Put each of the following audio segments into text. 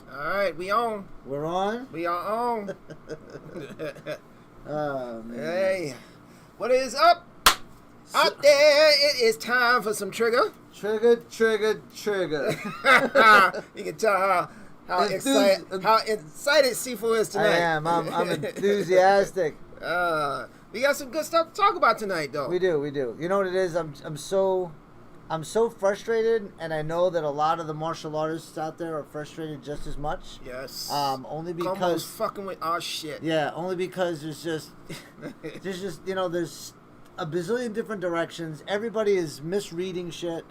All right, we on. We're on? We are on. Oh, man. Hey, what is up? Out there, it is time for some trigger. Trigger, trigger, trigger. You can tell how excited Shifu is tonight. I am. I'm enthusiastic. We got some good stuff to talk about tonight, though. We do. You know what it is? I'm so frustrated, and I know that a lot of the martial artists out there are frustrated just as much. Yes. Only because Como's fucking with our shit. Yeah, only because there's just there's a bazillion different directions. Everybody is misreading shit,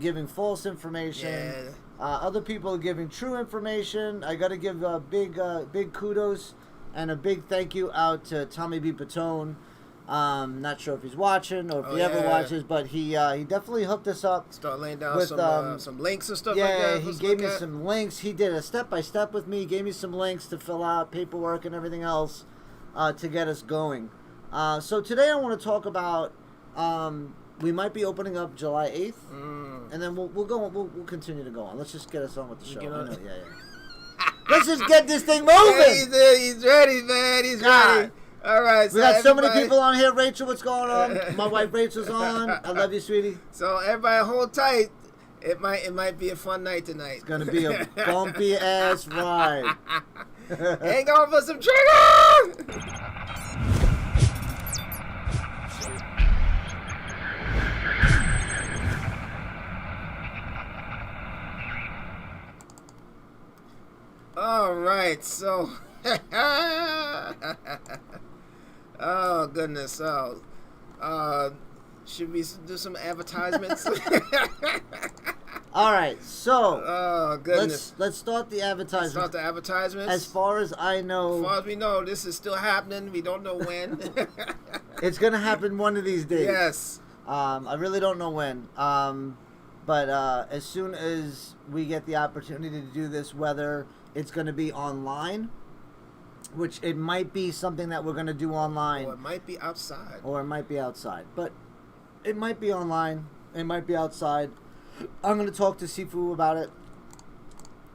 giving false information. Yeah. Other people are giving true information. I got to give big kudos and a big thank you out to Tommy B. Patone. Not sure if he's watching or if he ever watches, but he definitely hooked us up. Start laying down with, some links and stuff like that. Yeah, he gave me some links. He did a step-by-step with me. He gave me some links to fill out, paperwork and everything else to get us going. So today I want to talk about we might be opening up July 8th, and then we'll continue to go on. Let's just get us on with the show. Yeah. Let's just get this thing moving. Yeah, he's ready, man. He's ready. All right. We got so many people on here. Rachel, what's going on? My wife Rachel's on. I love you, sweetie. So everybody hold tight. It might be a fun night tonight. It's gonna be a bumpy ass ride. Hang on for some trigger! All right, so oh goodness, so should we do some advertisements? All right, so oh goodness, let's start the advertisements. Start the advertisements. As far as I know, as far as we know, this is still happening. We don't know when. It's gonna happen one of these days. Yes. I really don't know when. But as soon as we get the opportunity to do this, whether it's going to be online, which it might be something that we're going to do online. Or it might be outside. But it might be online. It might be outside. I'm going to talk to Shifu about it.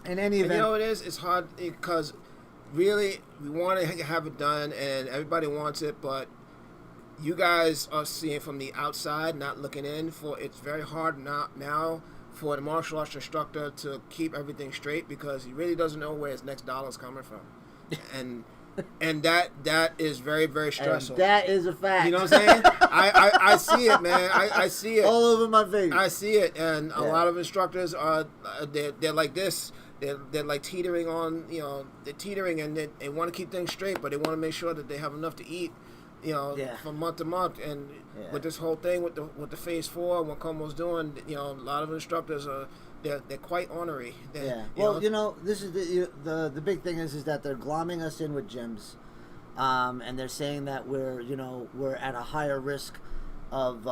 In any event. You know what it is? It's hard because really we want to have it done and everybody wants it, but you guys are seeing from the outside, not looking in. It's very hard now for the martial arts instructor to keep everything straight because he really doesn't know where his next dollar is coming from, and that is very, very stressful. And that is a fact. You know what I'm saying? I see it, man. I see it all over my face. I see it, and a lot of instructors are they're like this. They're like teetering on, they're teetering and they want to keep things straight, but they want to make sure that they have enough to eat. From month to month, and with this whole thing with the phase 4, what Como's doing, a lot of instructors they're quite ornery. This is the big thing is that they're glomming us in with gyms, and they're saying that we're at a higher risk of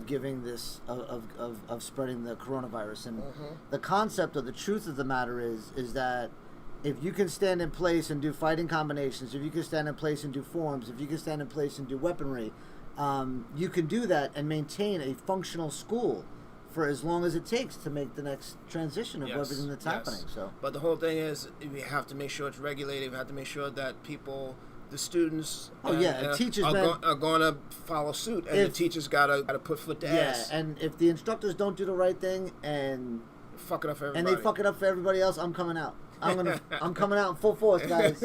giving this of spreading the coronavirus, and the concept of the truth of the matter is that if you can stand in place and do fighting combinations, if you can stand in place and do forms, if you can stand in place and do weaponry, you can do that and maintain a functional school for as long as it takes to make the next transition of everything that's happening. So, but the whole thing is we have to make sure it's regulated. We have to make sure that the students, teachers are going to follow suit, and the teachers got to put foot to ass. Yeah, and if the instructors don't do the right thing and fuck it up for everybody, and they fuck it up for everybody else, I'm coming out. I'm coming out in full force, guys.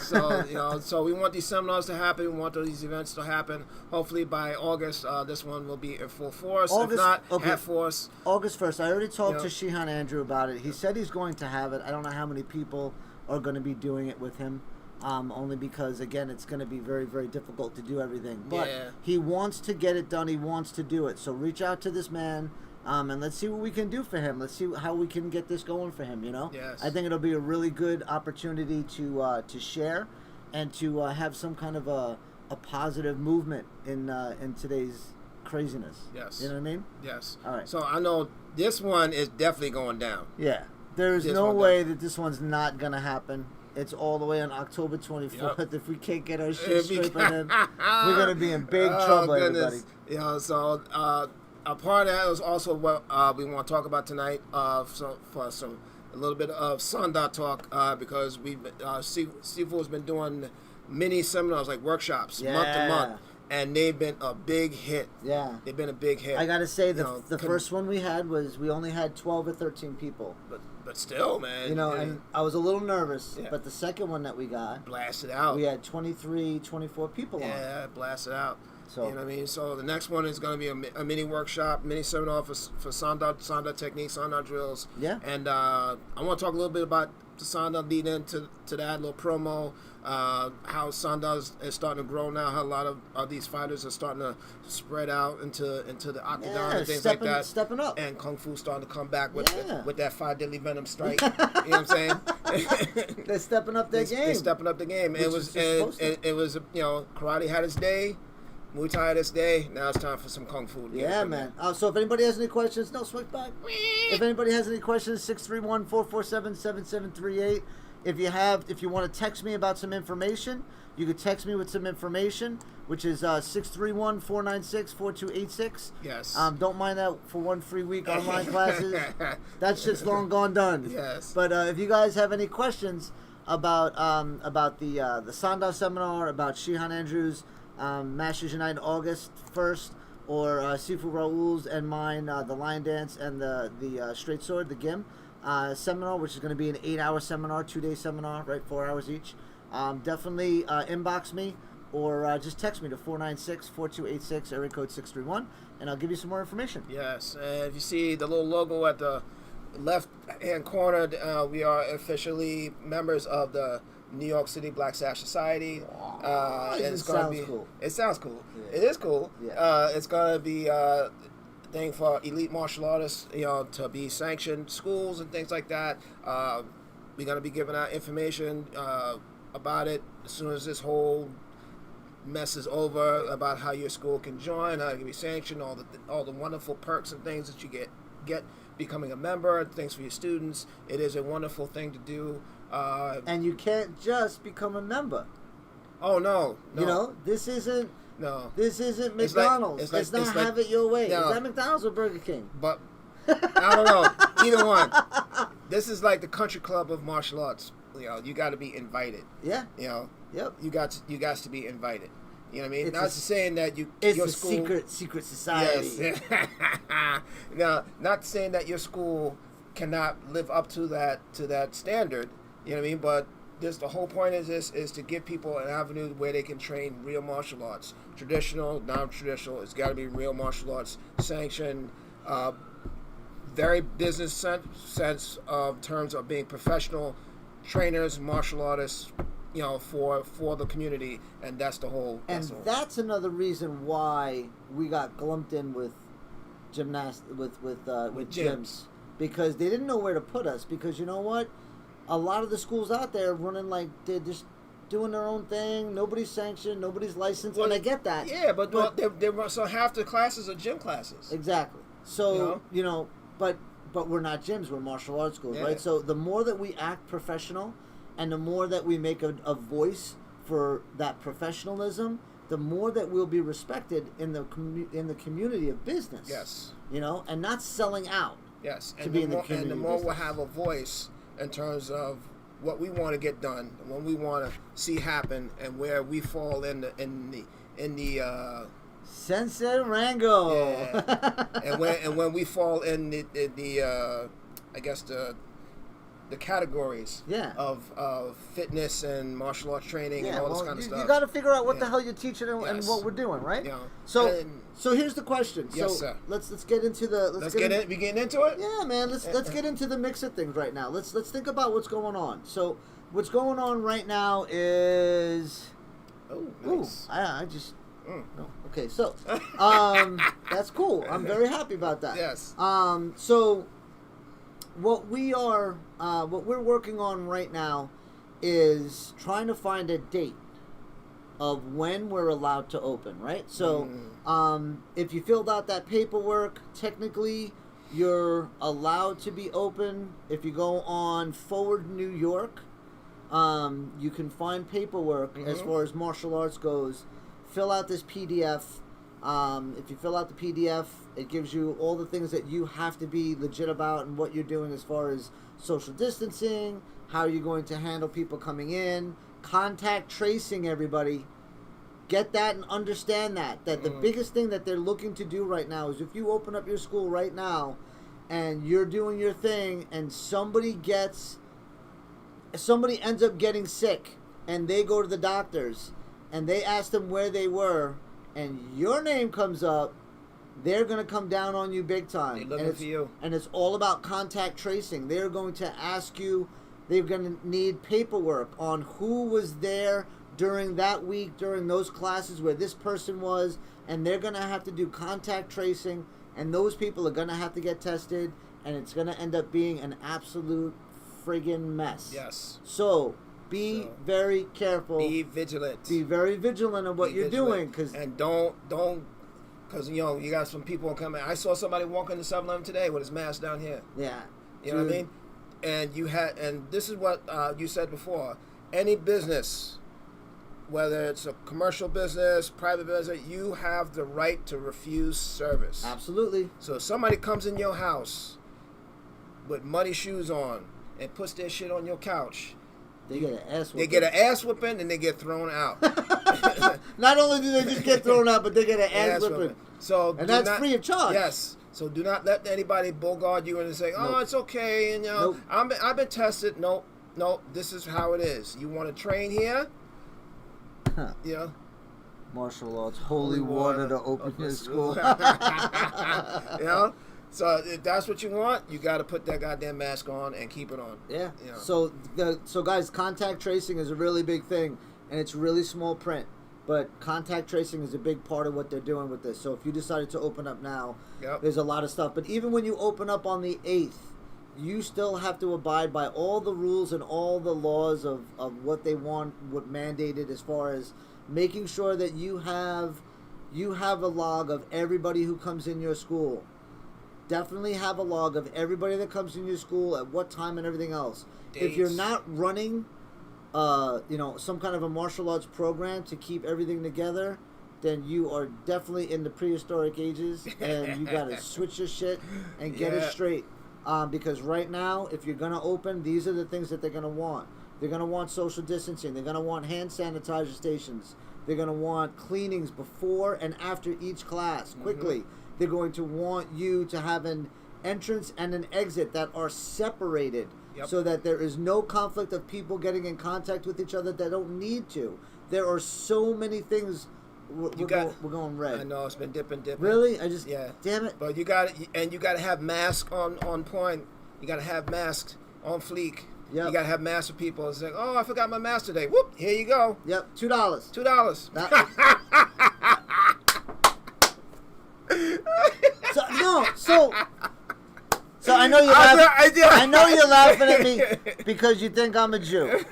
So we want these seminars to happen. We want these events to happen. Hopefully by August, this one will be in full force. If not, half force. August 1st. I already talked to Shihan Andrew about it. He said he's going to have it. I don't know how many people are going to be doing it with him. Only because, again, it's going to be very, very difficult to do everything. But he wants to get it done. He wants to do it. So reach out to this man. And let's see what we can do for him. Let's see how we can get this going for him. Yes. I think it'll be a really good opportunity to share and to have some kind of a positive movement in today's craziness. Yes. You know what I mean? Yes. All right. So I know this one is definitely going down. Yeah. There's no way that this one's not gonna happen. It's all the way on October 24th. Yep. If we can't get our shit straight by then, we're gonna be in big trouble, everybody. So. A part of that is also what we want to talk about tonight. A little bit of Sanda talk because Shifu has been doing mini seminars like workshops month to month, and they've been a big hit. Yeah, they've been a big hit. I gotta say the first one we had we only had 12 or 13 people. But still, man. And I was a little nervous. Yeah. But the second one that we got, blasted out. We had 23, 24 people on. Yeah, blasted out. So, you know what I mean? So the next one is going to be a mini workshop, mini seminar for Sanda techniques, Sanda drills. Yeah. And I want to talk a little bit about the Sanda lead into that little promo, how Sanda is starting to grow now, how a lot of these fighters are starting to spread out into the octagon and things like that. Stepping up. And Kung Fu starting to come back with that 5 deadly venom strike. You know what I'm saying? They're stepping up their game. They're stepping up the game. It was karate had its day. Muay Thai this day. Now it's time for some Kung Fu. Yeah, man. So if anybody has any questions, switch back. If anybody has any questions, 631-447-7738. If you want to text me about some information, you could text me with some information, which is 631-496-4286. Yes. Don't mind that for one free week online classes. That shit's long gone done. Yes. But if you guys have any questions about the Sanda seminar, about Shihan Andrews, Masters Unite August 1st, or Shifu Raul's and mine, the Lion Dance and the Straight Sword, the Gim seminar, which is going to be an 8-hour seminar, 2-day seminar, right, 4 hours each. Definitely inbox me or just text me to 496-4286, area code 631, and I'll give you some more information. Yes, and if you see the little logo at the left-hand corner, we are officially members of the New York City Black Sash Society. And it sounds cool. It sounds cool. Yeah. It is cool. Yeah. It's going to be a thing for elite martial artists, to be sanctioned schools and things like that. We're going to be giving out information about it as soon as this whole mess is over, about how your school can join, how it can be sanctioned, all the wonderful perks and things that you get becoming a member, things for your students. It is a wonderful thing to do. And you can't just become a member. Oh no. This isn't. No. This isn't McDonald's. It's not have it your way. No. Is that McDonald's or Burger King? But I don't know. Either one. This is like the country club of martial arts. You got to be invited. Yeah. Yep. You got to be invited. You know what I mean? It's not saying that it's your a school, secret society. Yes. No, not saying that your school cannot live up to that standard. You know what I mean? But the whole point is to give people an avenue where they can train real martial arts, traditional, non-traditional. It's got to be real martial arts, sanctioned, very business sense of terms of being professional trainers, martial artists. For the community, and that's the whole. That's another reason why we got glumped in with gyms, because they didn't know where to put us. Because you know what, a lot of the schools out there running like they're just doing their own thing. Nobody's sanctioned, nobody's licensed, and I get that. Yeah, but so half the classes are gym classes. Exactly. So but we're not gyms. We're martial arts schools, right? So the more that we act professional, and the more that we make a voice for that professionalism, the more that we'll be respected in the community of business. Yes. And not selling out. Yes. To be in the community. And the more we'll have a voice in terms of what we want to get done, what we want to see happen, and where we fall in the Sensei Rango. Yeah. and when we fall in the I guess the categories of fitness and martial arts training and all this kind of stuff. You got to figure out what the hell you're teaching and what we're doing, right? Yeah. So here's the question. Yes, sir. Let's get into the We getting into it? Yeah, man. Let's get into the mix of things right now. Let's think about what's going on. So what's going on right now is nice. I just no. Okay, so that's cool. I'm very happy about that. Yes. So what we're working on right now is trying to find a date of when we're allowed to open, right? So if you filled out that paperwork, technically you're allowed to be open. If you go on Forward New York, you can find paperwork as far as martial arts goes. Fill out this PDF. If you fill out the PDF, it gives you all the things that you have to be legit about and what you're doing as far as social distancing, how you're going to handle people coming in, contact tracing everybody. Get that and understand that the biggest thing that they're looking to do right now is if you open up your school right now and you're doing your thing and somebody ends up getting sick and they go to the doctors and they ask them where they were and your name comes up, they're going to come down on you big time. They're looking for you. And it's all about contact tracing. They're going to ask you, they're going to need paperwork on who was there during that week, during those classes where this person was, and they're going to have to do contact tracing, and those people are going to have to get tested, and it's going to end up being an absolute friggin' mess. Yes. So be very careful. Be vigilant. Be very vigilant of what you're doing. And don't, because, you got some people coming. I saw somebody walk into 7-Eleven today with his mask down here. Yeah. You know what I mean? And this is what you said before. Any business, whether it's a commercial business, private business, you have the right to refuse service. Absolutely. So if somebody comes in your house with muddy shoes on and puts their shit on your couch, they get an ass whooping. They get an ass whooping and they get thrown out. Not only do they just get thrown out, but they get an ass whooping. So and that's free of charge. Yes. So do not let anybody bogart you and say, "Oh, it's okay," and I've been tested. Nope. This is how it is. You want to train here? Martial arts, holy water to open your school. So if that's what you want, you got to put that goddamn mask on and keep it on. Yeah. So guys, contact tracing is a really big thing, and it's really small print. But contact tracing is a big part of what they're doing with this. So if you decided to open up now, there's a lot of stuff. But even when you open up on the 8th, you still have to abide by all the rules and all the laws of what they want, what mandated as far as making sure that you have a log of everybody who comes in your school. Definitely have a log of everybody that comes in your school at what time and everything else. Dates. If you're not running, some kind of a martial arts program to keep everything together, then you are definitely in the prehistoric ages, and you got to switch your shit and get it straight. Because right now, if you're gonna open, these are the things that they're gonna want. They're going to want social distancing. They're going to want hand sanitizer stations. They're going to want cleanings before and after each class, quickly. They're going to want you to have an entrance and an exit that are separated so that there is no conflict of people getting in contact with each other that don't need to. There are so many things. We're going red. I know, it's been dipping. Really? Damn it. But you got to have masks on point. You got to have masks on fleek. Yep. You got to have masks for people. It's like, oh, I forgot my mask today. Whoop, here you go. Yep, $2. $2. So I know you're laughing. I know you're laughing at me because you think I'm a Jew.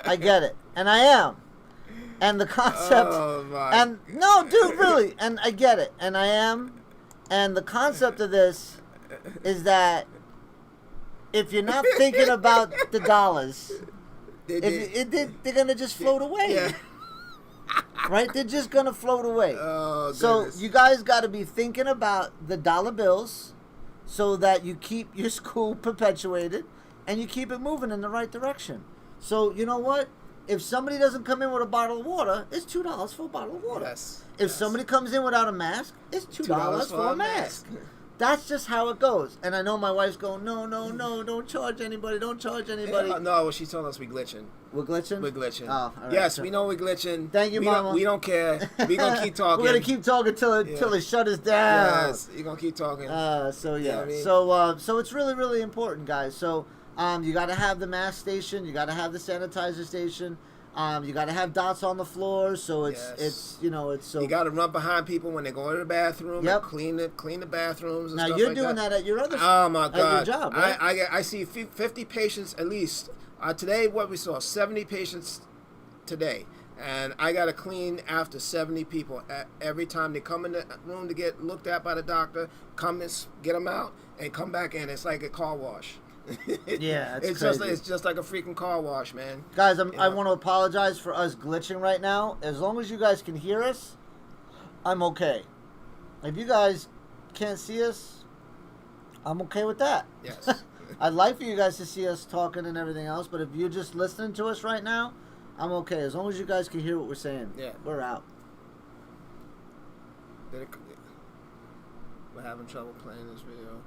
I get it, and I am. And the concept. Oh my. And no, dude, really, and I get it, and I am. And the concept of this is that if you're not thinking about the dollars, they're gonna just float away. Yeah. Right? They're just gonna float away. Oh, so you guys got to be thinking about the dollar bills, so that you keep your school perpetuated and you keep it moving in the right direction. So you know what? If somebody doesn't come in with a bottle of water, it's $2 for a bottle of water. If somebody comes in without a mask, it's $2 for a mask. That's just how it goes. And I know my wife's going, no, don't charge anybody, No, she's telling us we're glitching. We're glitching? We're glitching. Oh, all right. Yes, we know we're glitching. Thank you, Mama. We don't care. We're going to keep talking. We're going to keep talking till they shut us down. Yes, you're going to keep talking. So, yeah. You know what I mean? So it's really, really important, guys. So, you got to have the mask station. You got to have the sanitizer station. You got to have dots on the floor, so it's so. You got to run behind people when they go to the bathroom. Yep. And clean the bathrooms. And now stuff you're like doing that at your other. Oh my God! At your job, right? I see 50 patients at least today. What we saw, 70 patients today, and I got to clean after 70 people every time they come in the room to get looked at by the doctor. Come and get them out and come back in. It's like a car wash. Yeah, it's just like a freaking car wash, man. Guys, I want to apologize for us glitching right now. As long as you guys can hear us, I'm okay. If you guys can't see us, I'm okay with that. Yes. I'd like for you guys to see us talking and everything else, but if you're just listening to us right now, I'm okay. As long as you guys can hear what we're saying. Yeah. We're out. We're having trouble playing this video.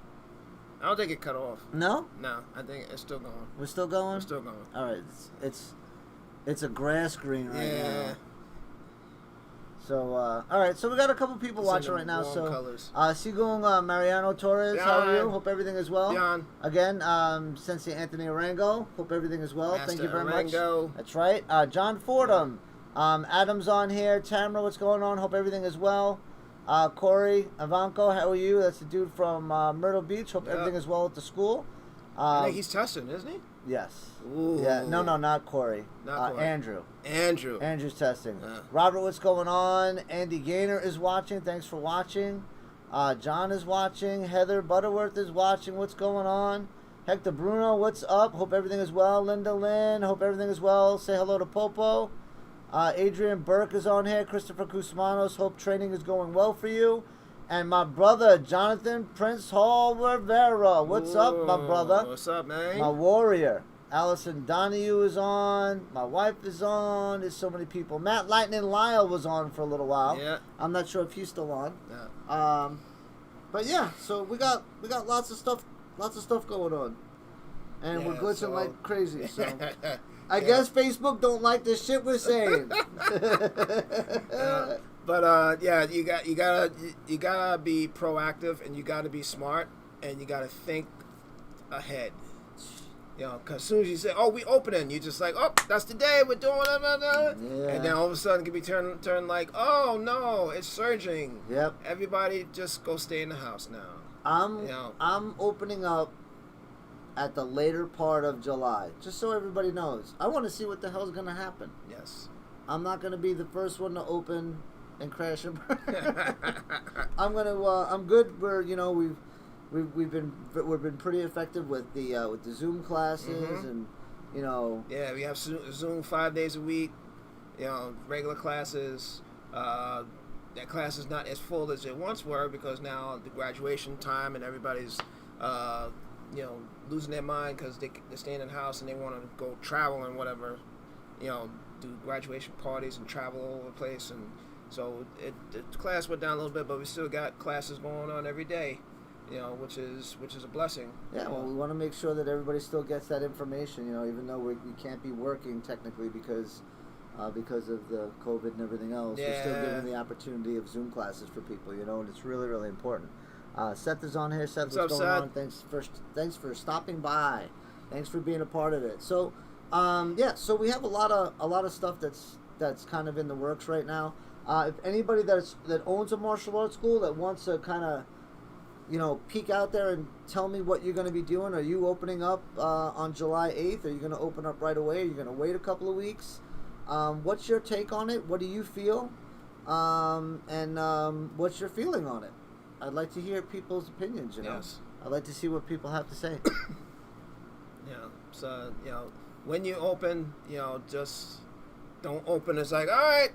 I don't think it cut off. No? No, I think it's still going. We're still going? We're still going. All right. It's a grass green right now. So, all right. So we got a couple people watching right now. So, Sigung Mariano Torres, how are you? Hope everything is well. Jan. Again, Sensei Anthony Arango. Hope everything is well. Master Thank you very Arango. much. That's right. John Fordham. Adam's on here. Tamara, what's going on? Hope everything is well. Corey Ivanko, how are you? That's the dude from Myrtle Beach. Hope everything is well at the school. I think he's testing, isn't he? Yes. Ooh. Yeah. No, not Corey. Not Corey. Andrew. Andrew's testing. Robert, what's going on? Andy Gaynor is watching. Thanks for watching. John is watching. Heather Butterworth is watching. What's going on? Hector Bruno, what's up? Hope everything is well. Linda Lynn, hope everything is well. Say hello to Popo. Adrian Burke is on here. Christopher Cusmanos, hope training is going well for you. And my brother, Jonathan Prince Hall Rivera. What's up, my brother? What's up, man? My warrior. Allison Donahue is on. My wife is on. There's so many people. Matt Lightning Lyle was on for a little while. Yeah. I'm not sure if he's still on. Yeah. But yeah, so we got lots of stuff going on, and we're glitching like crazy. So I guess Facebook don't like the shit we're saying. But you gotta be proactive, and you gotta be smart, and you gotta think ahead. Because as soon as you say, "Oh, we opening," you just like, "Oh, that's the day we're doing it," Yeah. and then all of a sudden it can be turned like, "Oh no, it's surging." Yep. Everybody just go stay in the house now. I'm opening up at the later part of July, just so everybody knows. I want to see what the hell's gonna happen. Yes. I'm not gonna be the first one to open and crash and burn. I'm good. We've been pretty effective with the Zoom classes and Yeah, we have Zoom 5 days a week. Regular classes. That class is not as full as it once were because now the graduation time and everybody's losing their mind because they're staying in the house and they want to go travel and whatever. Do graduation parties and travel all over the place, and so the class went down a little bit, but we still got classes going on every day. Which is a blessing. Yeah, well, we want to make sure that everybody still gets that information. Even though we can't be working technically because of the COVID and everything else, we're still giving the opportunity of Zoom classes for people. And it's really, really important. Seth is on here. Seth, what's going on? Thanks for stopping by. Thanks for being a part of it. So, so we have a lot of stuff that's kind of in the works right now. If anybody that owns a martial arts school that wants to kind of peek out there and tell me what you're going to be doing. Are you opening up on July 8th? Are you going to open up right away? Are you going to wait a couple of weeks? What's your take on it? What do you feel? And what's your feeling on it? I'd like to hear people's opinions, Yes. I'd like to see what people have to say. So, when you open, just don't open. It's like, all right,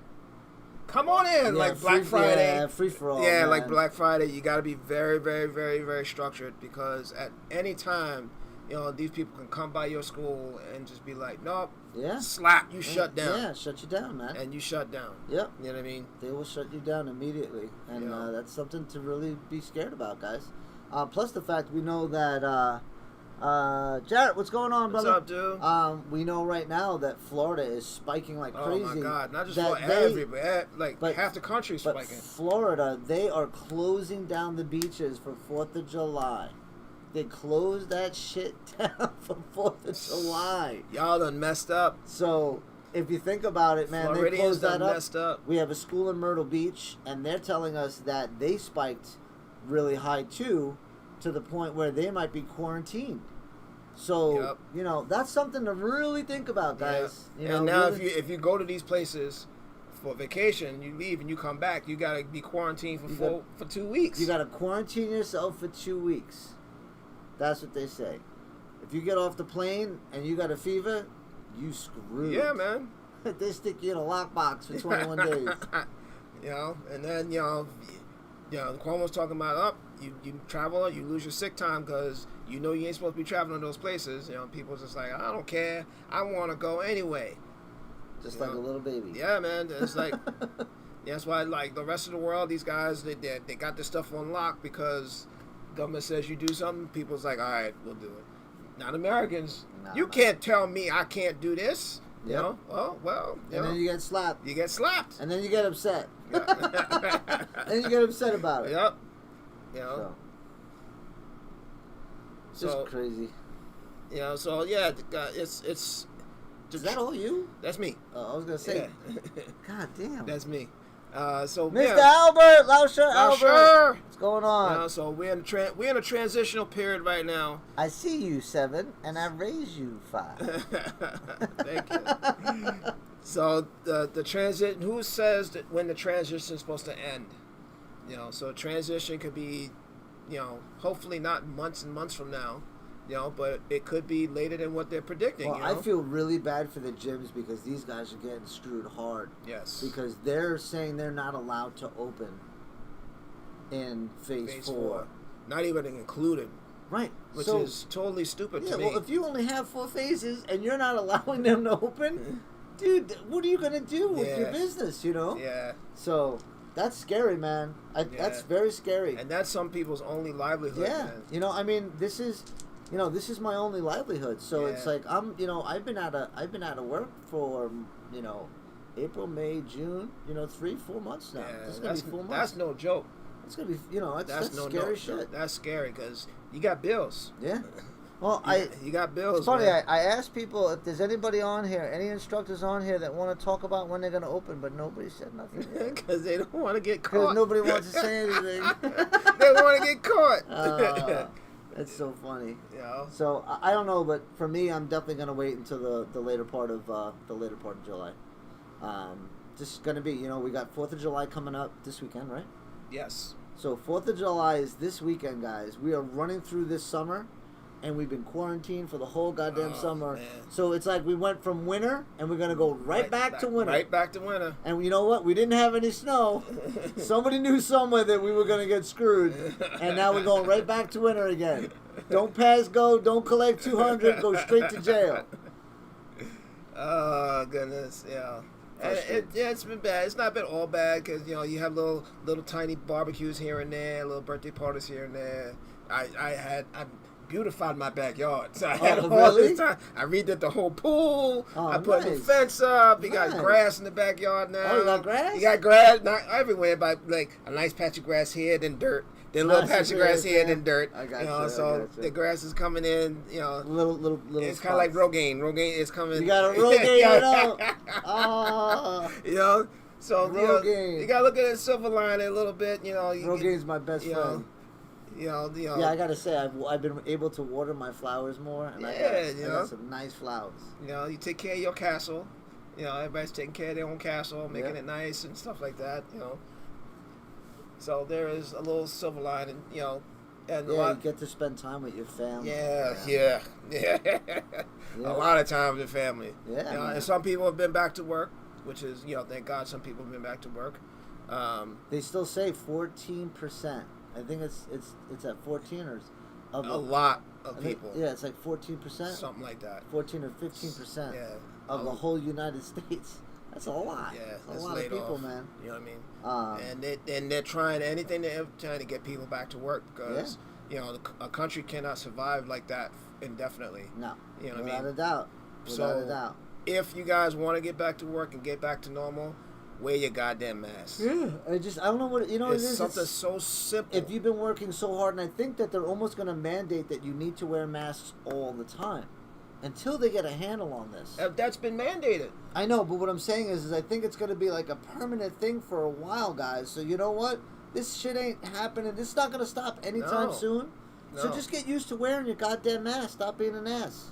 come on in, like Black Friday. Yeah, free for all. Yeah, man. like Black Friday, you got to be very, very, very, very structured because at any time, these people can come by your school and just be like, nope, slap, you shut down. Yeah, shut you down, man. And you shut down. Yep. You know what I mean? They will shut you down immediately, and that's something to really be scared about, guys. Plus the fact we know that. Jarrett, what's going on, brother? What's up, dude? We know right now that Florida is spiking like crazy. Oh my God! Not just for everybody, like half the country is spiking. Florida, they are closing down the beaches for 4th of July. They closed that shit down for 4th of July. Y'all done messed up. So if you think about it, man, they closed that up. Messed up. We have a school in Myrtle Beach, and they're telling us that they spiked really high too, to the point where they might be quarantined. So that's something to really think about, guys. And now, really, if you go to these places for vacation, you leave and you come back, you gotta be quarantined for 2 weeks. You gotta quarantine yourself for 2 weeks. That's what they say. If you get off the plane and you got a fever, you screwed. Yeah, man. They stick you in a lockbox for 21 days. And then Cuomo's talking about you travel, you lose your sick time because you ain't supposed to be traveling to those places. People's just like, I don't care, I want to go anyway. Just like a little baby. Yeah, man. It's like that's why, like the rest of the world, these guys they got this stuff on lock because government says you do something, people's like, all right, we'll do it. Not Americans. You can't tell me I can't do this. Yep. Well. And then you get slapped. You get slapped. And then you get upset. And you get upset about it. Yep. It's just crazy. It's. Is that all you? That's me. I was gonna say. Yeah. God damn. That's me. Mr. Albert, Lauscher Albert, what's going on? So we're in a transitional period right now. I see you 7, and I raise you 5. Thank you. So the transit. Who says that when the transition is supposed to end? So a transition could be, hopefully not months and months from now. But it could be later than what they're predicting. Well, I feel really bad for the gyms because these guys are getting screwed hard. Yes. Because they're saying they're not allowed to open in phase 4. Not even included. Right. Which So, is totally stupid yeah, to me. well, if you only have 4 phases and you're not allowing them to open, dude, what are you going to do with your business, you know? Yeah. So, that's scary, man. That's very scary. And that's some people's only livelihood, Yeah. man. You know, I mean, this is my only livelihood. So it's like I've been out of work for, April, May, June, 3-4 months now. Yeah, It's going to be 4 months. That's no joke. It's going to be, that's scary shit. That's scary because you got bills. Yeah. Well, you got bills. It's funny. Man. I asked people if there's anybody on here, any instructors on here that want to talk about when they're going to open, but nobody said nothing. Because they don't want to get caught. Because nobody wants to say anything. They want to get caught. That's so funny. Yeah. So I don't know, but for me, I'm definitely going to wait until the later part of July. Just going to be, we got 4th of July coming up this weekend, right? Yes. So 4th of July is this weekend, guys. We are running through this summer, and we've been quarantined for the whole goddamn summer. Man. So it's like we went from winter, and we're going to go right back to winter. Right back to winter. And you know what? We didn't have any snow. Somebody knew somewhere that we were going to get screwed. And now we're going right back to winter again. Don't pass go. Don't collect 200. Go straight to jail. Oh, goodness. Yeah. And it's been bad. It's not been all bad because, you have little tiny barbecues here and there, little birthday parties here and there. I beautified my backyard. So I had all this time. I redid the whole pool. I put a new fence up. You got grass in the backyard now. Oh, you got grass? You got grass, not everywhere, but like a nice patch of grass here, then dirt. Then a little patch of grass here, then dirt. I got you. So the grass is coming in. Little. It's kind of like Rogaine. Rogaine is coming. You got a Rogaine, So Rogaine. you gotta look at the silver lining a little bit. Rogaine's my best friend. Yeah, I gotta say, I've been able to water my flowers more, and I got some nice flowers. You take care of your castle. Everybody's taking care of their own castle, making it nice and stuff like that. So there is a little silver lining, and you get to spend time with your family. Yeah. A lot of time with the family. Yeah. And some people have been back to work, which is, thank God some people have been back to work. They still say 14%. I think it's at 14 or a lot of people. It's like 14%. Something like that. 14 or 15% of the whole United States. That's a lot. Yeah, that's a lot of people, man. You know what I mean? And they're trying anything they're trying to get people back to work because a country cannot survive like that indefinitely. No, you know what I mean? Without a doubt. Without a doubt. If you guys want to get back to work and get back to normal, wear your goddamn mask. Yeah, I don't know what it's something so simple. If you've been working so hard, and I think that they're almost going to mandate that you need to wear masks all the time. Until they get a handle on this. That's been mandated. I know, but what I'm saying is I think it's going to be like a permanent thing for a while, guys. So you know what? This shit ain't happening. This is not going to stop anytime soon. No. So just get used to wearing your goddamn mask. Stop being an ass.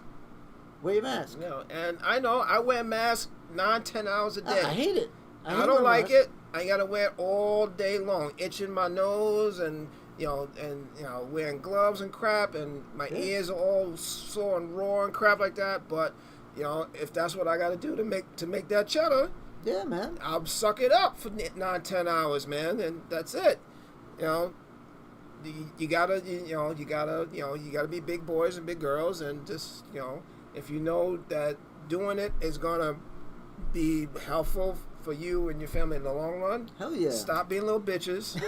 Wear your mask. And I know I wear masks 9-10 hours a day. I hate it. I don't like it. I got to wear it all day long, itching my nose and wearing gloves and crap, and my ears are all sore and raw and crap like that. But if that's what I got to do to make that cheddar, yeah, man, I'll suck it up for 9-10 hours, man, and that's it. You gotta be big boys and big girls, and just if you know that doing it is gonna be helpful for you and your family in the long run. Hell yeah. Stop being little bitches.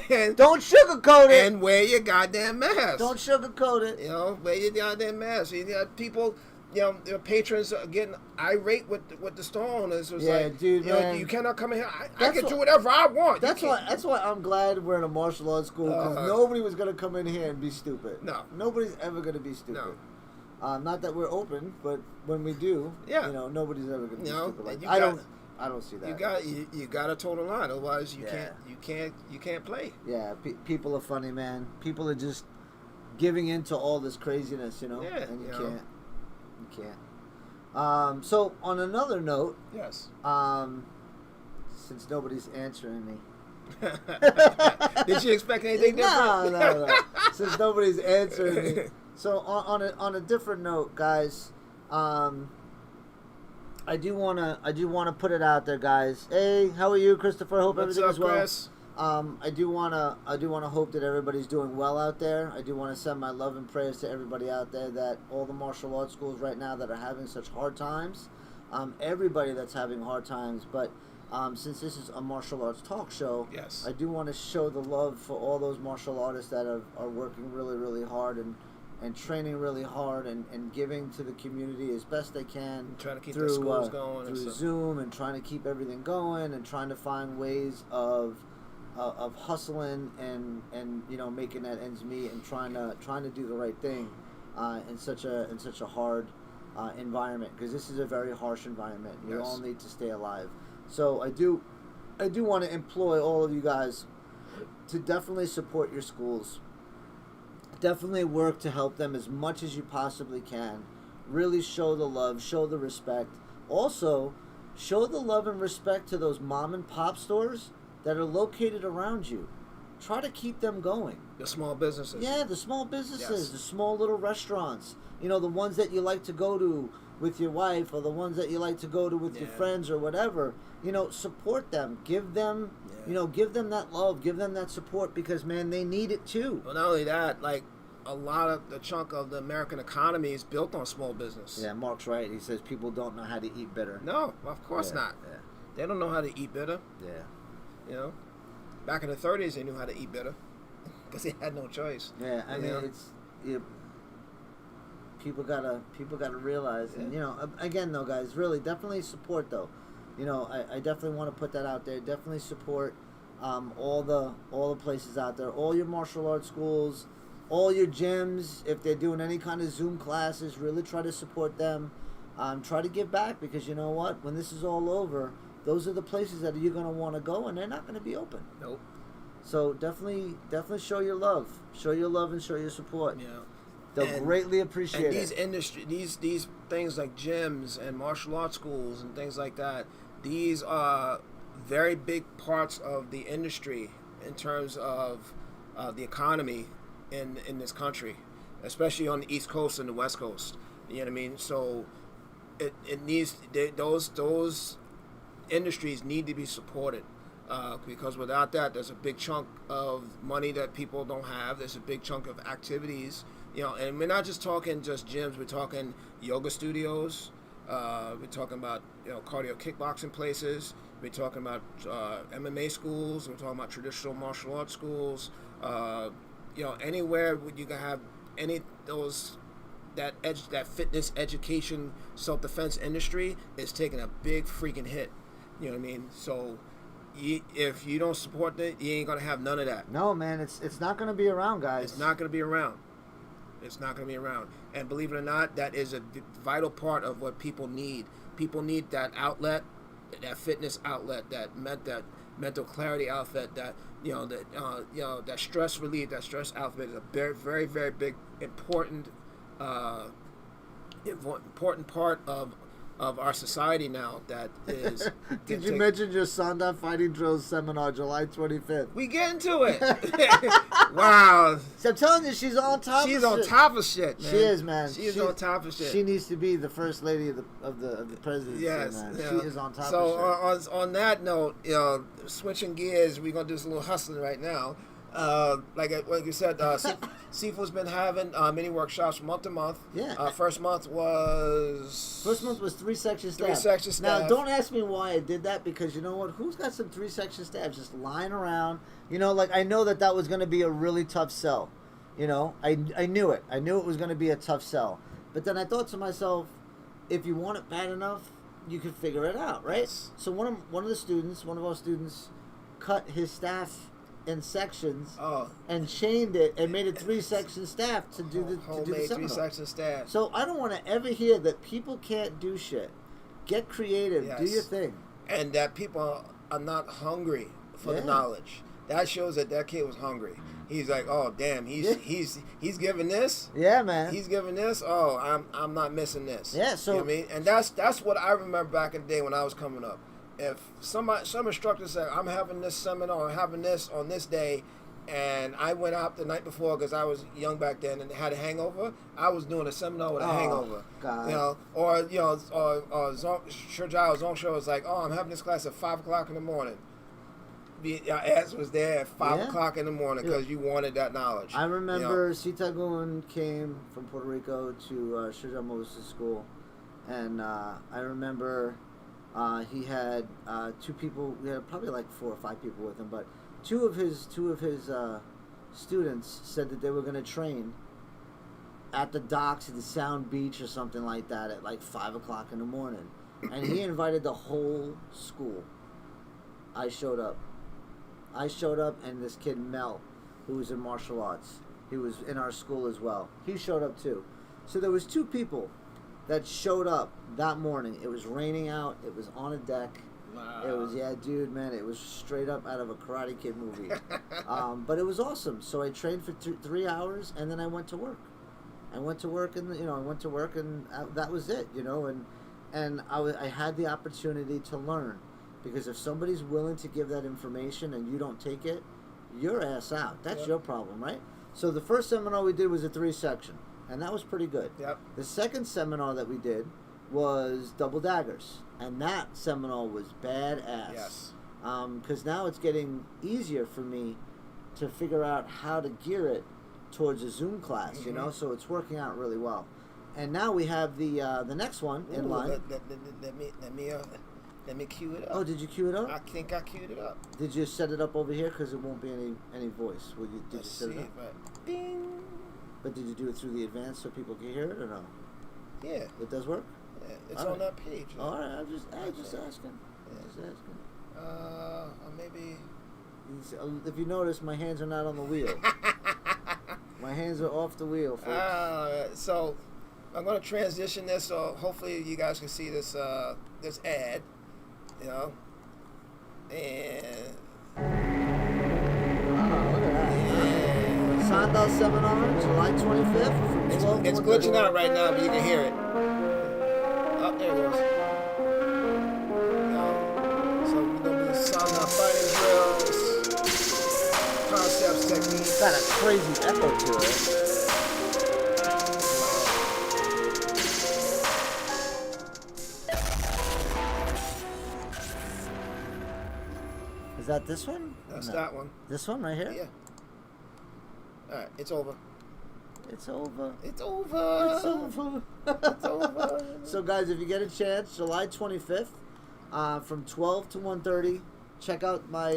and don't sugarcoat it. And wear your goddamn mask. Don't sugarcoat it. Wear your goddamn mask. You got people, their patrons are getting irate with the store owners. It's dude, man. You cannot come in here. I can do whatever I want. That's why I'm glad we're in a martial arts school, because nobody was going to come in here and be stupid. No. Nobody's ever going to be stupid. No. Not that we're open, but when we do, nobody's ever going to be stupid. Like, I don't see that. You got to toe the line, otherwise you can't play. Yeah, people are funny, man. People are just giving in to all this craziness, Yeah, and you can't. So on another note, yes. Since nobody's answering me. Did you expect anything different? No. Since nobody's answering me. So on a different note, guys, I do wanna put it out there, guys. Hey, how are you, Christopher? Hope What's everything up, is well. Chris? I do wanna hope that everybody's doing well out there. I do want to send my love and prayers to everybody out there, that all the martial arts schools right now that are having such hard times, everybody that's having hard times. But since this is a martial arts talk show, Yes. I do want to show the love for all those martial artists that are working really, really hard and training really hard and giving to the community as best they can. Trying to keep through, the schools going. Through Zoom, and trying to keep everything going, and trying to find ways of hustling and making that ends meet, and trying to do the right thing in such a hard environment, because this is a very harsh environment. We Yes. all need to stay alive. So I do want to employ all of you guys to definitely support your schools. Definitely work to help them as much as you possibly can. Really show the love, show the respect. Also, show the love and respect to those mom and pop stores that are located around you. Try to keep them going. The small businesses. Yeah, the small businesses, Yes. the small little restaurants. The ones that you like to go to with your wife, or the ones that you like to go to with your friends or whatever. Support them. Give them, give them that love, give them that support, because, man, they need it too. Well, not only that, like, a lot of the chunk of the American economy is built on small business. Yeah, Mark's right. He says people don't know how to eat bitter. No, of course not. Yeah. They don't know how to eat bitter. Yeah. Back in the 30s, they knew how to eat bitter because they had no choice. Yeah, I mean, it's people gotta realize, and again though, guys, really definitely support though. I definitely want to put that out there. Definitely support all the places out there, all your martial arts schools, all your gyms. If they're doing any kind of Zoom classes, really try to support them. Try to give back, because you know what? When this is all over, those are the places that you're going to want to go, and they're not going to be open. Nope. So definitely show your love. Show your love and show your support. Yeah. They'll greatly appreciate and these it. these things like gyms and martial arts schools and things like that, these are very big parts of the industry in terms of the economy in this country, especially on the East Coast and the West Coast. You know what I mean? So it needs those industries need to be supported. Because without that, there's a big chunk of money that people don't have. There's a big chunk of activities, and we're not just talking just gyms. We're talking yoga studios. We're talking about cardio kickboxing places. We're talking about MMA schools. We're talking about traditional martial arts schools. Anywhere you can have any those that fitness education self-defense industry is taking a big freaking hit. You know what I mean? So. If you don't support it, you ain't gonna have none of that. No, man, it's not gonna be around, guys. It's not gonna be around. And believe it or not, that is a vital part of what people need. People need that outlet, that fitness outlet, that mental clarity outlet, that that stress relief, that stress outlet is a very, very, very big, important part of our society now. That is. Did you mention your Sanda Fighting Drills seminar, July 25th? We get into it. Wow. So I'm telling you, she's on top. She's of on shit. top of shit, man. She is, man. She is on top of shit. She needs to be the first lady of the presidency, yes, man. Yeah. She is on top so of shit. So on that note, switching gears, we're gonna do some little hustling right now. Like you said, Shifu's been having mini workshops month to month. Yeah. First month was 3-section staff. 3-section staff. Now, don't ask me why I did that, because you know what? Who's got some 3-section staff just lying around? I know that was going to be a really tough sell. I knew it. I knew it was going to be a tough sell. But then I thought to myself, if you want it bad enough, you can figure it out, right? Yes. So one of our students, cut his staff in sections and chained it and made a 3-section staff to do the homemade seminar. 3-section staff. So I don't want to ever hear that people can't do shit. Get creative. Yes. Do your thing. And that people are not hungry for the knowledge. That shows that kid was hungry. He's like, oh damn, he's giving this. Yeah, man. He's giving this. Oh, I'm not missing this. Yeah. So you know what I mean, and that's what I remember back in the day when I was coming up. If some instructor said, I'm having this seminar or having this on this day, and I went out the night before because I was young back then and had a hangover, I was doing a seminar with a hangover. God. Or Sir Giles Zong Show was like, oh, I'm having this class at 5 o'clock in the morning. Your ass was there at 5 Yeah. o'clock in the morning because you wanted that knowledge. I remember Sitagun came from Puerto Rico to Shujaa Moses School, and I remember he had 2 people. We had probably like 4 or 5 people with him, but two of his students said that they were going to train at the docks at the Sound Beach or something like that at like 5 o'clock in the morning, and he invited the whole school. I showed up, and this kid Mel, who was in martial arts, he was in our school as well. He showed up too. So there was 2 people that showed up that morning. It was raining out. It was on a deck. Wow. It was, yeah, dude, man, it was straight up out of a Karate Kid movie. But it was awesome. So I trained for 3 hours, and then I went to work. And that was it, and I had the opportunity to learn, because if somebody's willing to give that information and you don't take it, your ass out. That's your problem, right? So the first seminar we did was a 3-section, and that was pretty good. Yep. The second seminar that we did was double daggers, and that seminar was badass. Yes. Because now it's getting easier for me to figure out how to gear it towards a Zoom class, so it's working out really well. And now we have the next one in line. Let me cue it up. Oh, did you cue it up? I think I queued it up. Did you set it up over here? Because it won't be any voice. Did you set it up? But ding. But did you do it through the advanced so people can hear it, or no? Yeah. It does work? Yeah, it's All on that page. All right, I'm just asking. Yeah. Just asking. Or maybe. If you notice, my hands are not on the wheel. My hands are off the wheel, folks. So I'm going to transition this, so hopefully you guys can see this this ad, and Look at that. Sandal Seminar, July 25th from 12 to it's 1:30. glitching out right now, but you can hear it. Oh, there it goes. So we're going to do Sanda fighting drills, concepts, techniques. Got a crazy echo to it. Is that this one? That's No. that one. This one right here? Yeah. All right, it's over. It's over. It's over. It's over. It's over. So, guys, if you get a chance, July 25th, from 12 to 1:30, check out my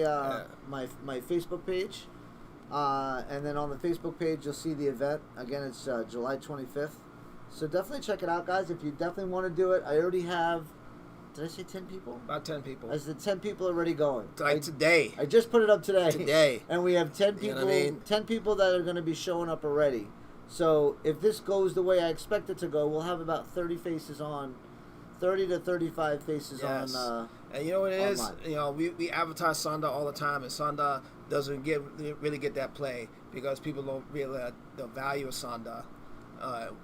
my Facebook page. And then on the Facebook page, you'll see the event. Again, it's July 25th. So definitely check it out, guys. If you definitely want to do it, I already have, did I say 10 people? About 10 people. I said 10 people already going. Like today. I just put it up today. Today. And we have 10 people, You know what I mean? 10 people that are going to be showing up already. So if this goes the way I expect it to go, we'll have about 30 faces on, 30 to 35 faces Yes. on. And you know what it is? online. We advertise Sanda all the time, and Sanda doesn't really get that play because people don't realize the value of Sanda,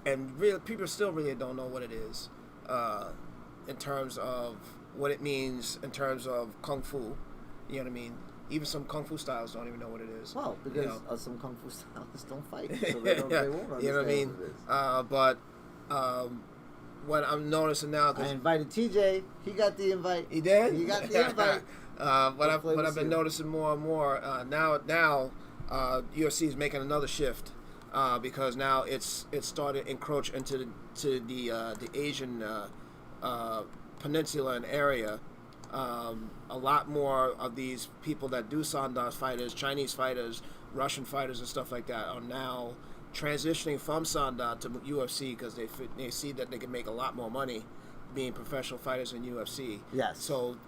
and people still really don't know what it is, in terms of what it means in terms of kung fu. You know what I mean? Even some kung fu styles don't even know what it is. Well, because some kung fu stylists don't fight, so they won't understand you know what I mean? What it is. What I'm noticing now, I invited TJ. He got the invite. He did. He got the invite. What I've been noticing more and more now UFC is making another shift because now it's started to encroach into the Asian peninsula and area. A lot more of these people that do Sanda fighters, Chinese fighters, Russian fighters, and stuff like that are now transitioning from Sanda to UFC because they see that they can make a lot more money being professional fighters in UFC. Yes. So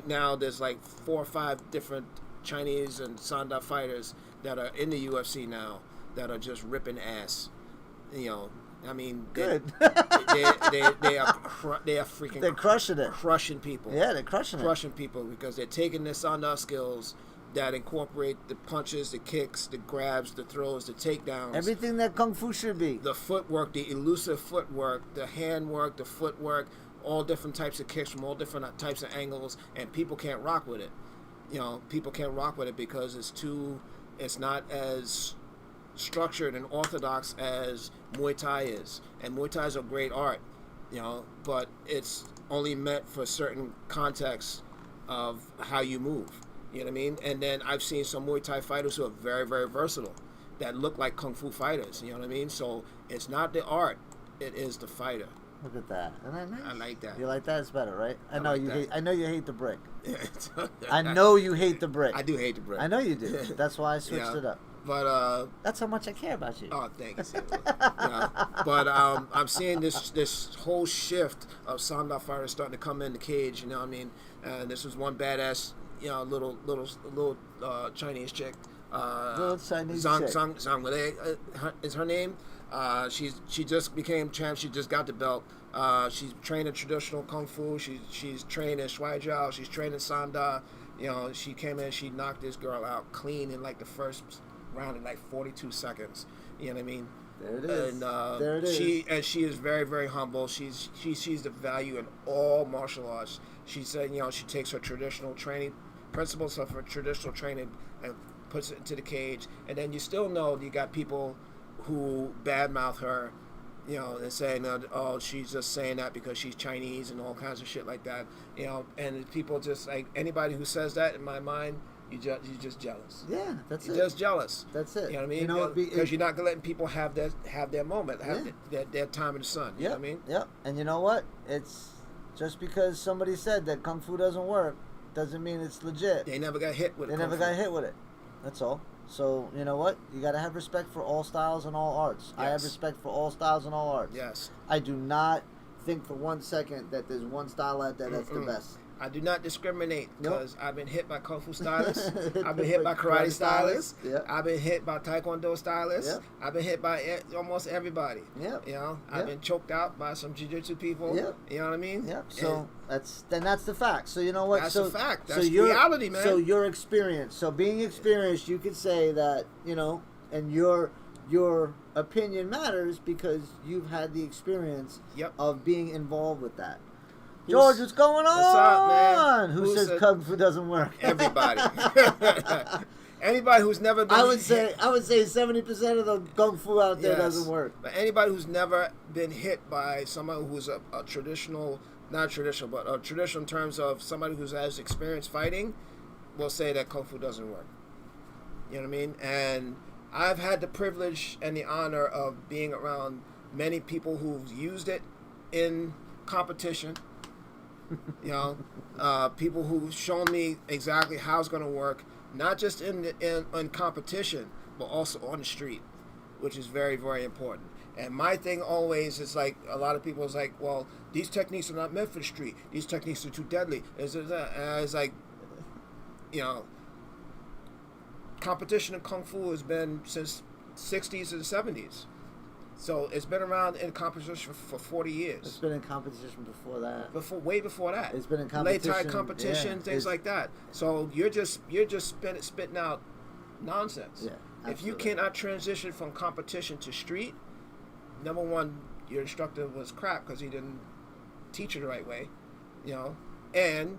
now there's like 4 or 5 different Chinese and Sanda fighters that are in the UFC now that are just ripping ass. I mean, good. They are freaking. They're crushing it. Crushing people. Yeah, they're crushing people because they're taking their Sanda skills that incorporate the punches, the kicks, the grabs, the throws, the takedowns. Everything that kung fu should be. The footwork, the elusive footwork, the handwork, the footwork, all different types of kicks from all different types of angles, and people can't rock with it. People can't rock with it because it's not as structured and orthodox as Muay Thai is. And Muay Thai is a great art, but it's only meant for certain contexts of how you move. You know what I mean? And then I've seen some Muay Thai fighters who are very, very versatile that look like Kung Fu fighters. You know what I mean? So it's not the art, it is the fighter. Look at that. Isn't that nice? I like that. You like that? It's better, right? I know like you that. hate. I know you hate the brick. I know you hate the brick. I do hate the brick. I know you do. That's why I switched it up. But that's how much I care about you. oh, thank you. But I'm seeing this whole shift of Sambo fighters starting to come in the cage. You know what I mean? And this was one badass, little Chinese chick. Little Chinese Zhang, chick. Zhang Wei is her name. She just became champ. She just got the belt. She's trained in traditional kung fu. She's trained in shuai jiao. She's trained in sanda. She came in. She knocked this girl out clean in like the first round in like 42 seconds. You know what I mean? There it is. And there it is. she is very, very humble. She sees the value in all martial arts. She said, she takes her traditional training principles of her traditional training and puts it into the cage. And then you still know you got people who badmouth her, and saying, oh, she's just saying that because she's Chinese and all kinds of shit like that. And people just like anybody who says that, in my mind, you're just jealous. Yeah, that's it. You're just jealous. That's it. You know what I mean? Because you're not letting people have their moment, have their time in the sun. You know what I mean? Yep. And you know what? It's just because somebody said that Kung Fu doesn't work doesn't mean it's legit. They never got hit with it. They never got hit with it. That's all. So, you know what? You got to have respect for all styles and all arts. Yes. I have respect for all styles and all arts. Yes. I do not think for 1 second that there's one style out there that's the best. I do not discriminate because I've been hit by Kung Fu stylists. I've been hit by karate stylists. Yep. I've been hit by Taekwondo stylists. Yep. I've been hit by almost everybody. Yep. I've been choked out by some jiu-jitsu people. Yep. You know what I mean? Yep. So that's the fact. So you know what? That's the fact. That's reality, man. So your experience. So being experienced, you could say that, and your opinion matters because you've had the experience of being involved with that. George, what's going on? What's up, man? Who says Kung Fu doesn't work? Everybody. Anybody who's never been I would say 70% of the Kung Fu out there doesn't work. But anybody who's never been hit by someone who's a traditional, not traditional, but a traditional in terms of somebody who has experience fighting, will say that Kung Fu doesn't work. You know what I mean? And I've had the privilege and the honor of being around many people who've used it in competition. People who've shown me exactly how it's going to work, not just in competition, but also on the street, which is very, very important. And my thing always is like, a lot of people is like, well, these techniques are not meant for the street. These techniques are too deadly. And I was like, competition in Kung Fu has been since 60s and 70s. So it's been around in competition for 40 years. It's been in competition before that. Way before that. It's been in competition. Late Thai competition, things like that. So you're just spitting out nonsense. Yeah, absolutely. If you cannot transition from competition to street, number one, your instructor was crap because he didn't teach you the right way, and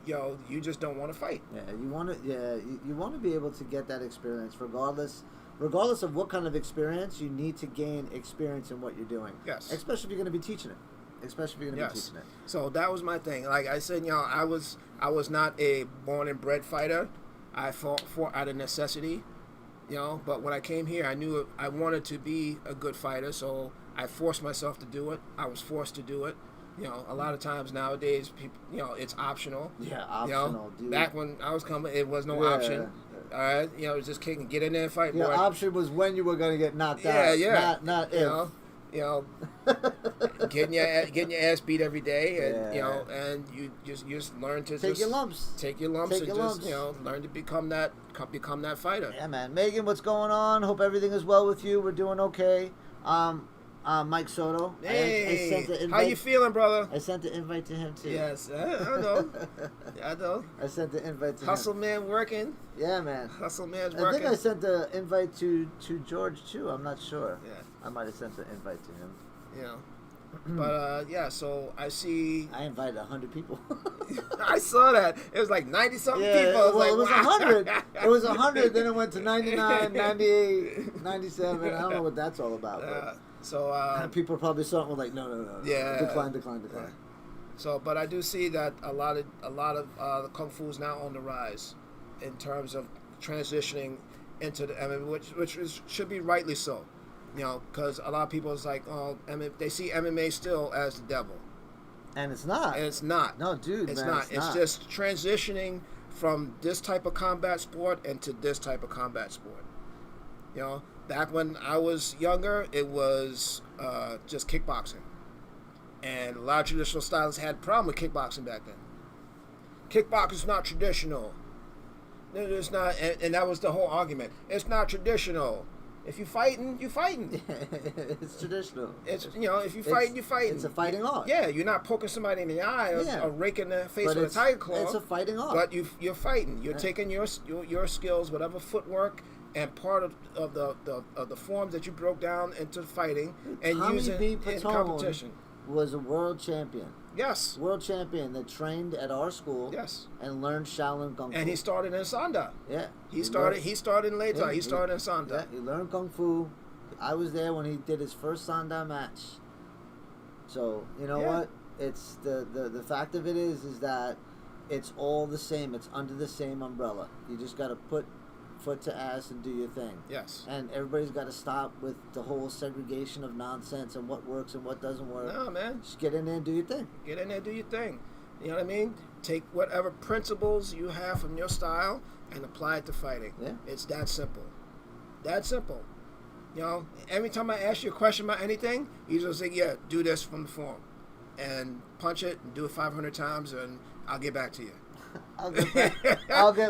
you just don't want to fight. Yeah, you want to. Yeah, you want to be able to get that experience, regardless of what kind of experience. You need to gain experience in what you're doing. Yes. Especially if you're going to be teaching it. So that was my thing. Like I said, I was not a born and bred fighter. I fought out of necessity, But when I came here, I knew I wanted to be a good fighter, so I forced myself to do it. I was forced to do it. A lot of times nowadays, people, it's optional. Yeah, optional, dude. Back when I was coming, it was no option. All right, it was just kicking, get in there and fight. Your option was when you were going to get knocked out. Not if. Getting your ass beat every day, and and you just learn to take your lumps, learn to become that fighter. Yeah, man. Megan, what's going on? Hope everything is well with you. We're doing okay. Mike Soto. Hey, I sent the invite. How you feeling, brother? I sent the invite to him too. Yes, I know. I know. I sent the invite to Hustle him. Man working. Yeah, man. Hustle Man's I working. think I sent the invite to George too. I'm not sure. Yeah. I might have sent the invite to him. But so I see. I invited 100 people. I saw that. It was like 90-something people. It was 100. It was 100. Then it went to 99, 98, 97. I don't know what that's all about. So people probably saw it and were like, no. Yeah. Decline. Yeah. So, but I do see that a lot of the kung fu is now on the rise, in terms of transitioning into the MMA, should be rightly so, because a lot of people is like, oh, they see MMA still as the devil, and it's not. And it's not. No, dude, it's man, not. It's just transitioning from this type of combat sport into this type of combat sport. Back when I was younger, it was just kickboxing. And a lot of traditional stylists had a problem with kickboxing back then. Kickboxing's not traditional. It's not, and that was the whole argument. It's not traditional. If you fighting, you fighting. It's traditional. It's if you fighting, you fighting. It's a fighting art. Yeah, you're not poking somebody in the eye or raking their face with a tiger claw. It's a fighting art. But you're fighting. You're taking your skills, whatever footwork and part of the forms that you broke down into fighting, and using in competition. Was a world champion. Yes. World champion that trained at our school. Yes. And learned Shaolin Kung Fu. And he started in Sanda. Yeah. He started in Lei Tai. He started in Sanda. Yeah, he learned Kung Fu. I was there when he did his first Sanda match. So, you know what? It's the fact of it is that it's all the same. It's under the same umbrella. You just got to put foot to ass and do your thing. Yes. And everybody's got to stop with the whole segregation of nonsense and what works and what doesn't work. No, man. Just get in there and do your thing. Get in there and do your thing. You know what I mean? Take whatever principles you have from your style and apply it to fighting. Yeah. It's that simple. That simple. Every time I ask you a question about anything, you just say, yeah, do this from the form. And punch it and do it 500 times and I'll get back to you. I'll get back.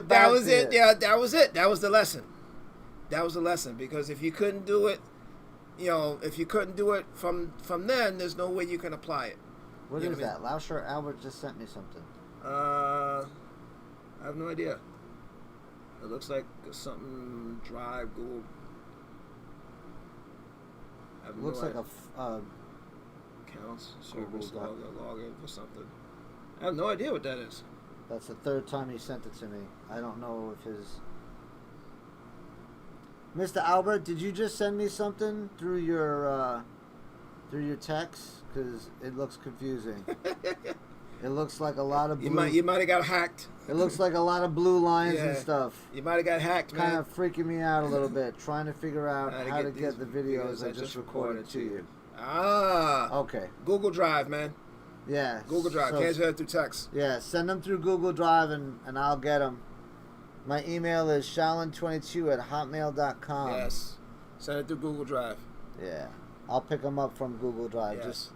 That was it. Yeah, that was it. That was the lesson. That was the lesson. Because if you couldn't do it, if you couldn't do it from then, there's no way you can apply it. What is that? Lauscher Albert just sent me something. I have no idea. It looks like something Drive, Google. Looks like a accounts, service, login for something. I have no idea what that is. That's the third time he sent it to me. I don't know if his... Mr. Albert, did you just send me something through your text? Because it looks confusing. It looks like a lot of blue... You might have got hacked. It looks like a lot of blue lines and stuff. You might have got hacked, man. Kind of freaking me out a little bit, trying to figure out how to get the videos I just recorded to you. Ah. Okay. Google Drive, man. Yeah. Google Drive. Can't send it through text. Yeah, send them through Google Drive and I'll get them. My email is shaolin22@hotmail.com. Yes. Send it through Google Drive. Yeah. I'll pick them up from Google Drive. Yes. Just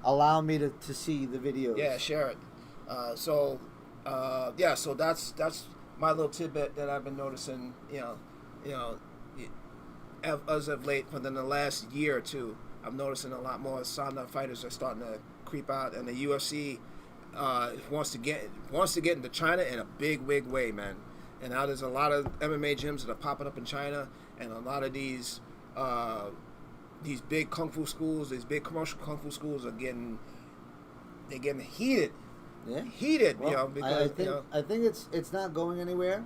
allow me to see the videos. Yeah, share it. So that's my little tidbit that I've been noticing, as of late, within the last year or two. I'm noticing a lot more Sanda fighters are starting to creep out, and the UFC wants to get into China in a big way, man. And now there's a lot of MMA gyms that are popping up in China, and a lot of these big kung fu schools, these big commercial kung fu schools are getting heated. Yeah. Heated, well, because I think it's not going anywhere.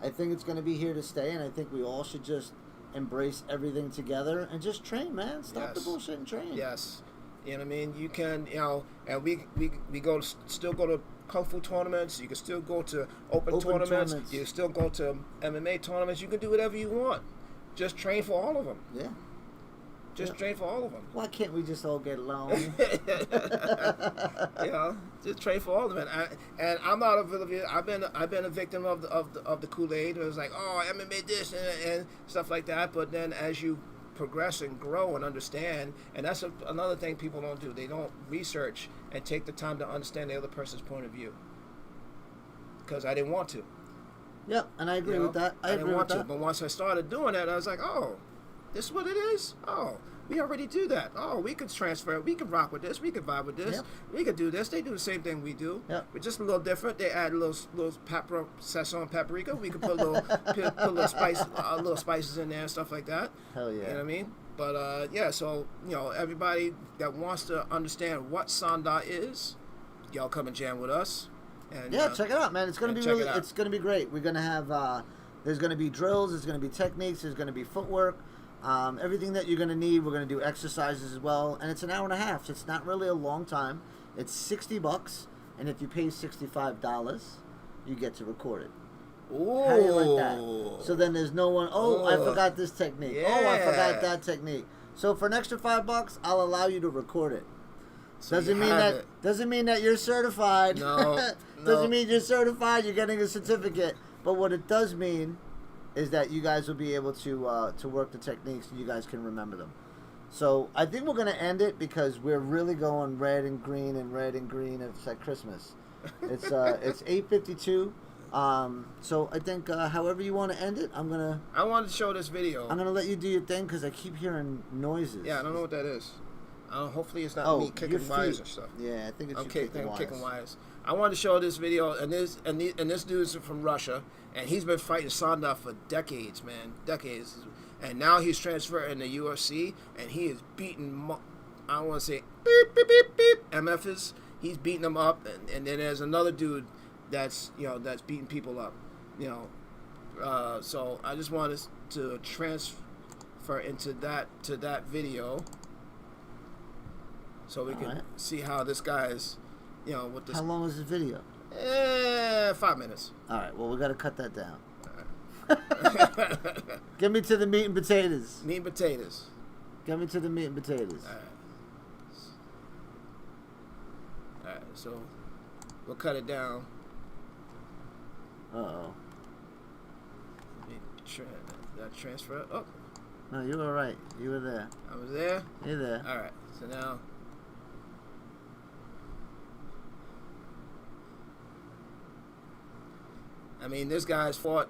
I think it's going to be here to stay, and I think we all should just embrace everything together and just train, man. Stop the bullshit and train. Yes. You know what I mean? You can, and we still go to kung fu tournaments. You can still go to open tournaments. You can still go to MMA tournaments. You can do whatever you want. Just train for all of them. Yeah. Just train for all of them. Why can't we just all get along? Just train for all of them. And I'm not a I've been a victim of the Kool-Aid. It was like, oh, MMA this and stuff like that. But then as you progress and grow and understand, and that's another thing people don't do. They don't research and take the time to understand the other person's point of view. Because I didn't want to. Yeah, and I agree with that. I didn't want to. But once I started doing that, I was like, oh, this is what it is? Oh, we already do that. Oh, we could transfer. We could rock with this. We could vibe with this. Yep. We could do this. They do the same thing we do. Yep. But just a little different. They add little Szechuan paprika. We could put little spices in there and stuff like that. Hell yeah. You know what I mean? But so everybody that wants to understand what Sanda is, y'all come and jam with us. And check it out, man. It's gonna be it's gonna be great. We're gonna have there's gonna be drills. There's gonna be techniques. There's gonna be footwork. Everything that you're going to need. We're going to do exercises as well. And it's an hour and a half. So it's not really a long time. It's $60, and if you pay $65, you get to record it. Ooh. How do you like that? So then there's no one, I forgot this technique. Yeah. Oh, I forgot that technique. So for an extra $5, I'll allow you to record it. So doesn't mean that you're certified. No. Doesn't mean you're certified. You're getting a certificate. But what it does mean is that you guys will be able to work the techniques and you guys can remember them. So I think we're going to end it because we're really going red and green. It's like Christmas. It's 8:52. So I think however you want to end it, I wanted to show this video. I'm gonna let you do your thing because I keep hearing noises. Yeah, I don't know what that is. Hopefully it's not me kicking wires and stuff. Yeah, I think it's kicking wires. I wanted to show this video, and this dude's from Russia, and he's been fighting Sanda for decades, man, decades, and now he's transferred in the UFC, and he is beating. I don't want to say beep beep beep beep MFs. He's beating them up, and then there's another dude that's beating people up, so I just wanted to transfer into that video so we can see how this guy is, with this. How long is the video? 5 minutes. All right, well, we got to cut that down. All right. Get me to the meat and potatoes. Meat and potatoes. Get me to the meat and potatoes. All right, so we'll cut it down. Uh-oh. That transfer. Oh. No, you were right. You were there. I was there? You're there. All right. So now. I mean, this guy's fought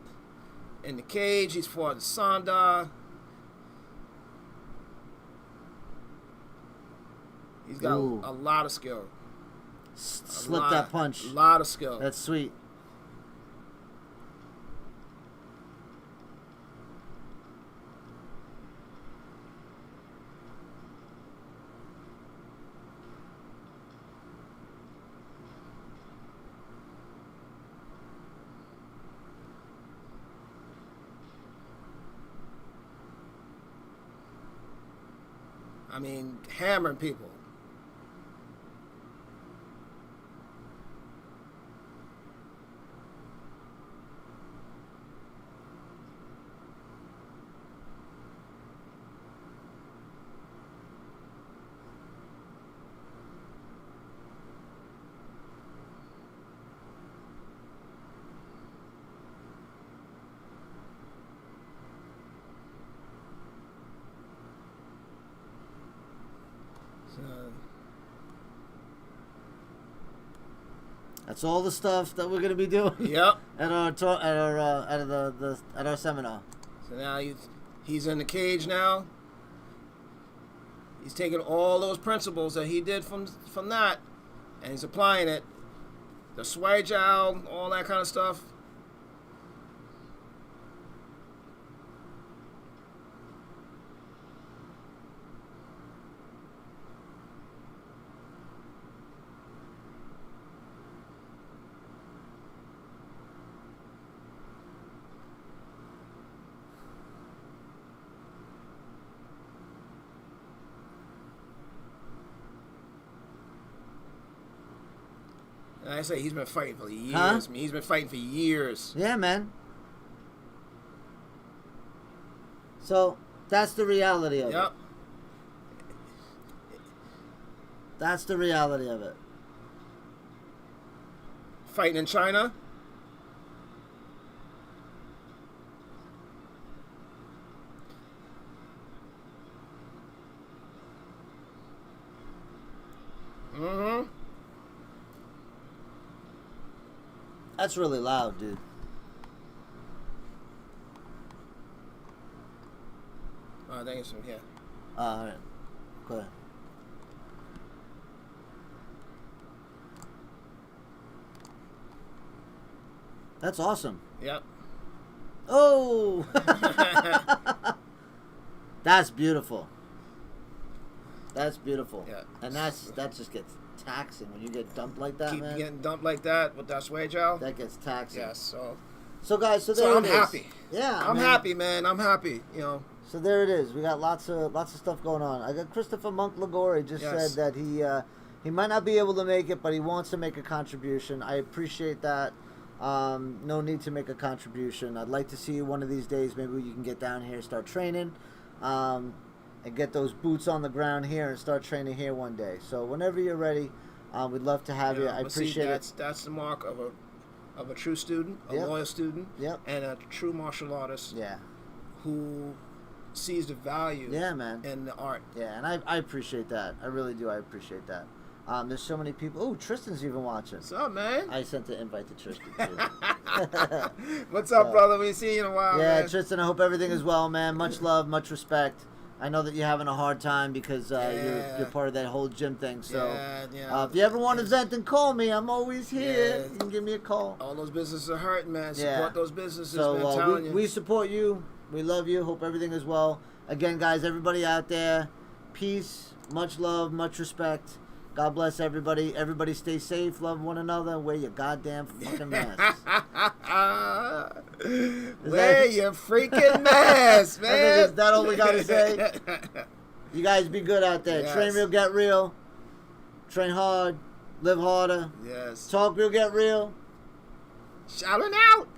in the cage. He's fought in Sanda. He's got a lot of skill. Slip that punch. A lot of skill. That's sweet. I mean, hammering people. That's all the stuff that we're gonna be doing. Yep. at our seminar. So now he's in the cage now. He's taking all those principles that he did from that, and he's applying it. The sway jowl, all that kind of stuff. And I say he's been fighting for years. Huh? I mean, he's been fighting for years. Yeah, man. So that's the reality of it. Yep. That's the reality of it. Fighting in China. Mm-hmm. That's really loud, dude. Oh, I think it's from here. All right. Go ahead. That's awesome. Yep. Oh! That's beautiful. That's beautiful. Yeah. And that just gets taxing when you get dumped like that, Keep man. getting dumped like that with that sway jowl. That gets taxing. Yes. So guys, so there So I'm it is. happy. Yeah. I'm man. happy, man. I'm happy. So there it is. We got lots of stuff going on. I got Christopher Monk Lagore just Yes. said that He might not be able to make it, but he wants to make a contribution. I appreciate that. No need to make a contribution. I'd like to see you one of these days. Maybe you can get down here, start training, and get those boots on the ground here and start training here one day. So whenever you're ready, we'd love to have you. I appreciate it. That's the mark of a true student, a loyal student, and a true martial artist. Yeah. Who sees the value. In the art. Yeah, and I appreciate that. I really do. I appreciate that. There's so many people. Oh, Tristan's even watching. What's up, man? I sent the invite to Tristan, too. What's up, brother? We ain't seen you in a while, man. Tristan, I hope everything is well, man. Much love, much respect. I know that you're having a hard time because you're part of that whole gym thing. So if you ever want to vent, then call me. I'm always here. You can give me a call. All those businesses are hurting, man. Support those businesses, man. I'm telling you. We support you. We love you. Hope everything is well. Again, guys, everybody out there, peace, much love, much respect. God bless everybody. Everybody stay safe, love one another, and wear your goddamn fucking masks. Wear your freaking mask, man. Is that all we got to say? You guys be good out there. Train real, get real. Train hard, live harder. Yes. Talk real, get real. Shaolin out.